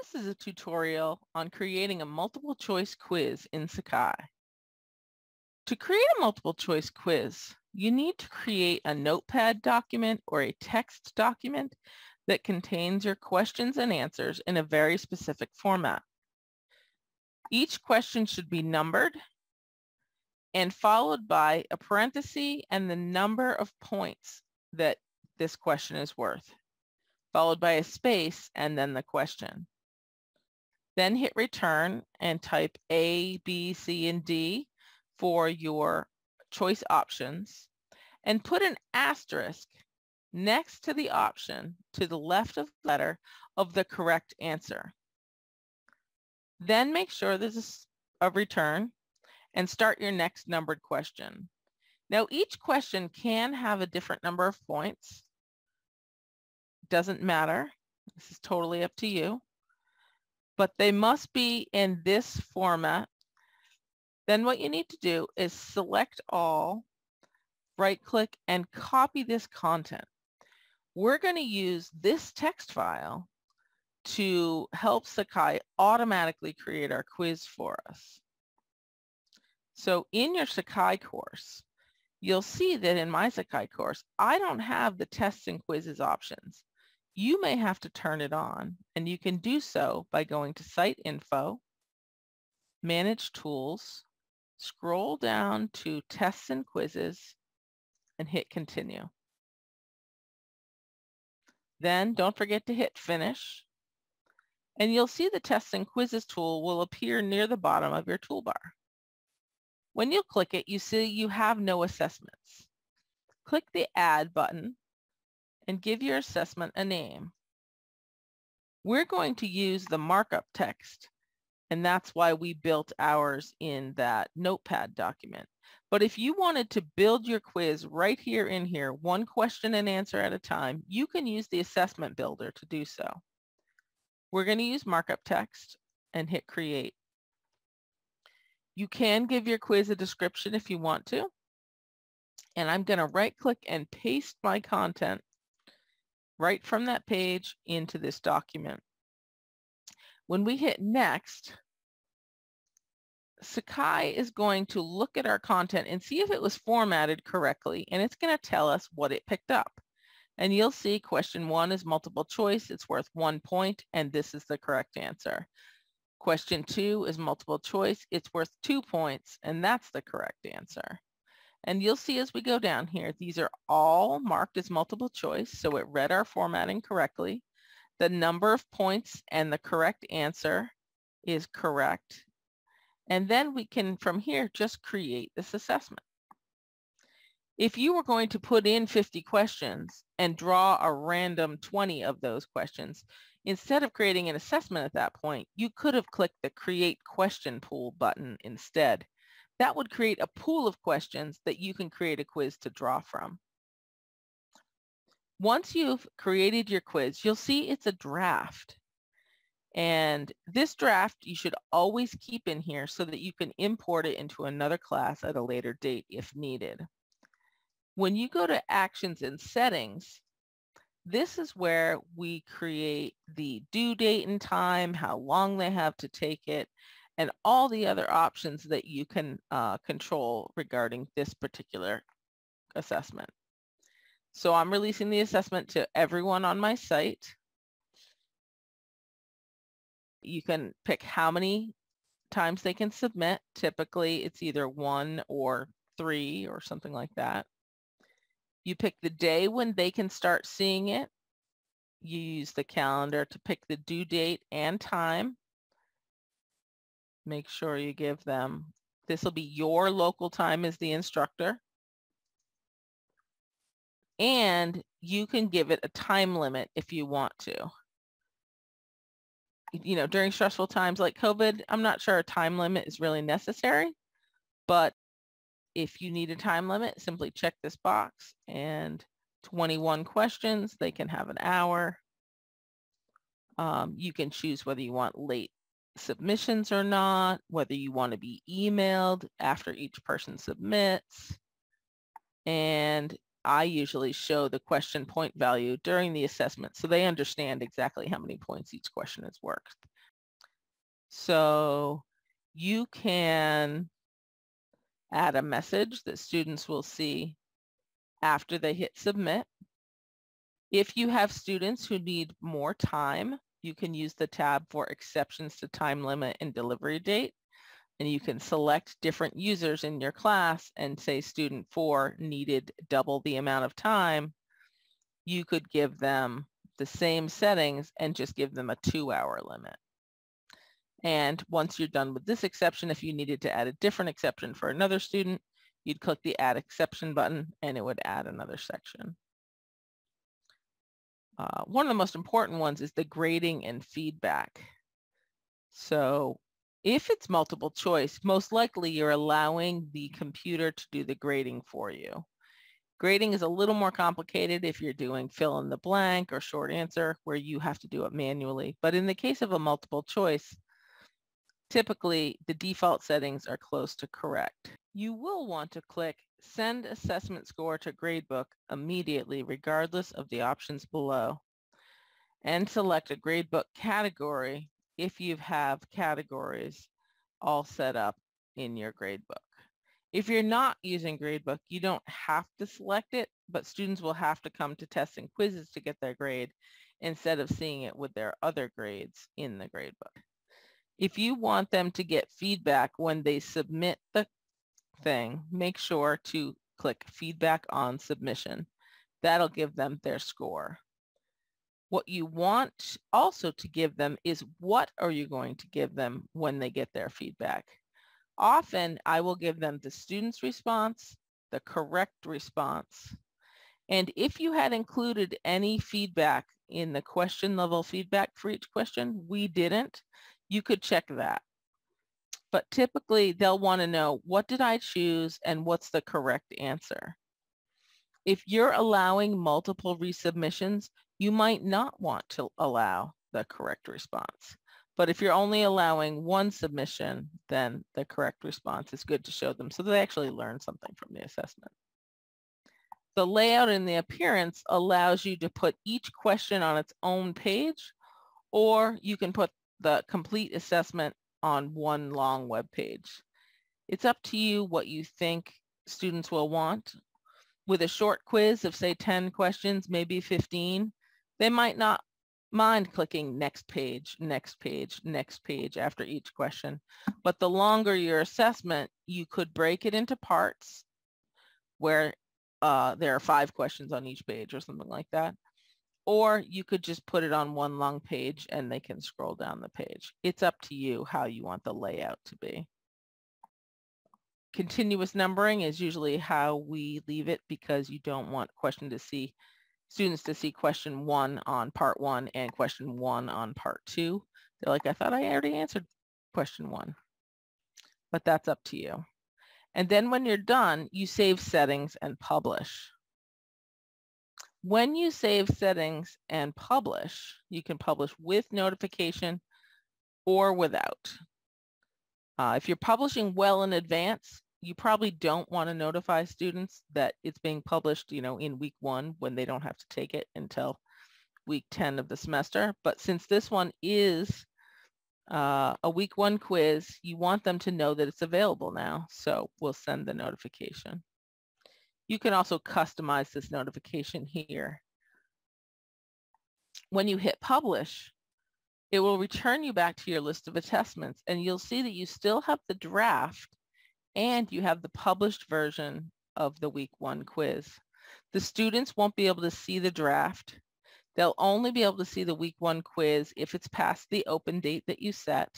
This is a tutorial on creating a multiple choice quiz in Sakai. To create a multiple choice quiz, you need to create a notepad document or a text document that contains your questions and answers in a very specific format. Each question should be numbered and followed by a parenthesis and the number of points that this question is worth, followed by a space and then the question. Then hit return and type A, B, C, and D for your choice options and put an asterisk next to the option to the left of the letter of the correct answer. Then make sure there's a return and start your next numbered question. Now each question can have a different number of points. Doesn't matter. This is totally up to you. But they must be in this format. Then what you need to do is select all, right-click, and copy this content. We're going to use this text file to help Sakai automatically create our quiz for us. So in your Sakai course, you'll see that in my Sakai course, I don't have the tests and quizzes options. You may have to turn it on, and you can do so by going to Site Info, Manage Tools, scroll down to Tests and Quizzes, and hit Continue. Then don't forget to hit Finish, and you'll see the Tests and Quizzes tool will appear near the bottom of your toolbar. When you click it, you see you have no assessments. Click the Add button and give your assessment a name. We're going to use the markup text, and that's why we built ours in that notepad document. But if you wanted to build your quiz right here in here, one question and answer at a time, you can use the assessment builder to do so. We're going to use markup text and hit Create. You can give your quiz a description if you want to. And I'm going to right-click and paste my content right from that page into this document. When we hit Next, Sakai is going to look at our content and see if it was formatted correctly, and it's going to tell us what it picked up. And you'll see question 1 is multiple choice. It's worth 1 point, and this is the correct answer. Question 2 is multiple choice. It's worth 2 points, and that's the correct answer. And you'll see as we go down here, these are all marked as multiple choice, so it read our formatting correctly. The number of points and the correct answer is correct. And then we can, from here, just create this assessment. If you were going to put in 50 questions and draw a random 20 of those questions, instead of creating an assessment at that point, you could have clicked the Create Question Pool button instead. That would create a pool of questions that you can create a quiz to draw from. Once you've created your quiz, you'll see it's a draft. And this draft you should always keep in here so that you can import it into another class at a later date if needed. When you go to Actions and Settings, this is where we create the due date and time, how long they have to take it, and all the other options that you can control regarding this particular assessment. So I'm releasing the assessment to everyone on my site. You can pick how many times they can submit. Typically, it's either 1 or 3 or something like that. You pick the day when they can start seeing it. You use the calendar to pick the due date and time. Make sure you give them, this will be your local time as the instructor. And you can give it a time limit if you want to. You know, during stressful times like COVID, I'm not sure a time limit is really necessary, but if you need a time limit, simply check this box, and 21 questions, they can have an hour. You can choose whether you want late submissions or not, whether you want to be emailed after each person submits, and I usually show the question point value during the assessment so they understand exactly how many points each question is worth. So you can add a message that students will see after they hit submit. If you have students who need more time, you can use the tab for exceptions to time limit and delivery date. And you can select different users in your class and say student 4 needed double the amount of time. You could give them the same settings and just give them a 2-hour limit. And once you're done with this exception, if you needed to add a different exception for another student, you'd click the add exception button and it would add another section. One of the most important ones is the grading and feedback. So if it's multiple choice, most likely you're allowing the computer to do the grading for you. Grading is a little more complicated if you're doing fill in the blank or short answer where you have to do it manually. But in the case of a multiple choice, typically the default settings are close to correct. You will want to click Send Assessment Score to Gradebook immediately, regardless of the options below, and select a gradebook category if you have categories all set up in your gradebook. If you're not using gradebook, you don't have to select it, but students will have to come to tests and quizzes to get their grade instead of seeing it with their other grades in the gradebook. If you want them to get feedback when they submit the thing, make sure to click Feedback on Submission. That'll give them their score. What you want also to give them is what are you going to give them when they get their feedback. Often I will give them the student's response, the correct response, and if you had included any feedback in the question level feedback for each question, we didn't, you could check that. But typically they'll want to know, what did I choose and what's the correct answer? If you're allowing multiple resubmissions, you might not want to allow the correct response. But if you're only allowing one submission, then the correct response is good to show them so they actually learn something from the assessment. The layout and the appearance allows you to put each question on its own page, or you can put the complete assessment on one long web page. It's up to you what you think students will want. With a short quiz of say 10 questions, maybe 15, they might not mind clicking next page, next page, next page after each question. But the longer your assessment, you could break it into parts where there are 5 questions on each page or something like that. Or you could just put it on one long page and they can scroll down the page. It's up to you how you want the layout to be. Continuous numbering is usually how we leave it because you don't want students to see question 1 on part 1 and question 1 on part 2. They're like, I thought I already answered question 1. But that's up to you. And then when you're done, you save settings and publish. When you save settings and publish, you can publish with notification or without. If you're publishing well in advance, you probably don't want to notify students that it's being published, in week 1 when they don't have to take it until week 10 of the semester. But since this one is a week 1 quiz, you want them to know that it's available now. So we'll send the notification. You can also customize this notification here. When you hit publish, it will return you back to your list of attestments, and you'll see that you still have the draft and you have the published version of the week 1 quiz. The students won't be able to see the draft. They'll only be able to see the week 1 quiz if it's past the open date that you set.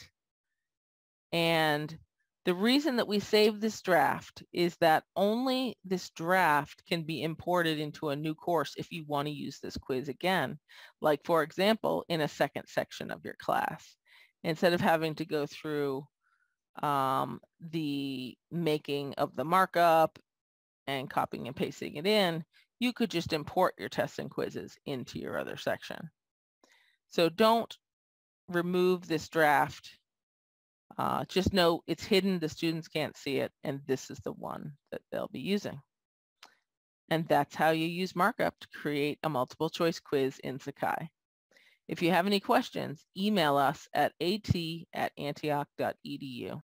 And the reason that we save this draft is that only this draft can be imported into a new course if you want to use this quiz again. Like, for example, in a second section of your class. Instead of having to go through the making of the markup and copying and pasting it in, you could just import your tests and quizzes into your other section. So don't remove this draft. Just know it's hidden, the students can't see it, and this is the one that they'll be using. And that's how you use markup to create a multiple choice quiz in Sakai. If you have any questions, email us at at@antioch.edu.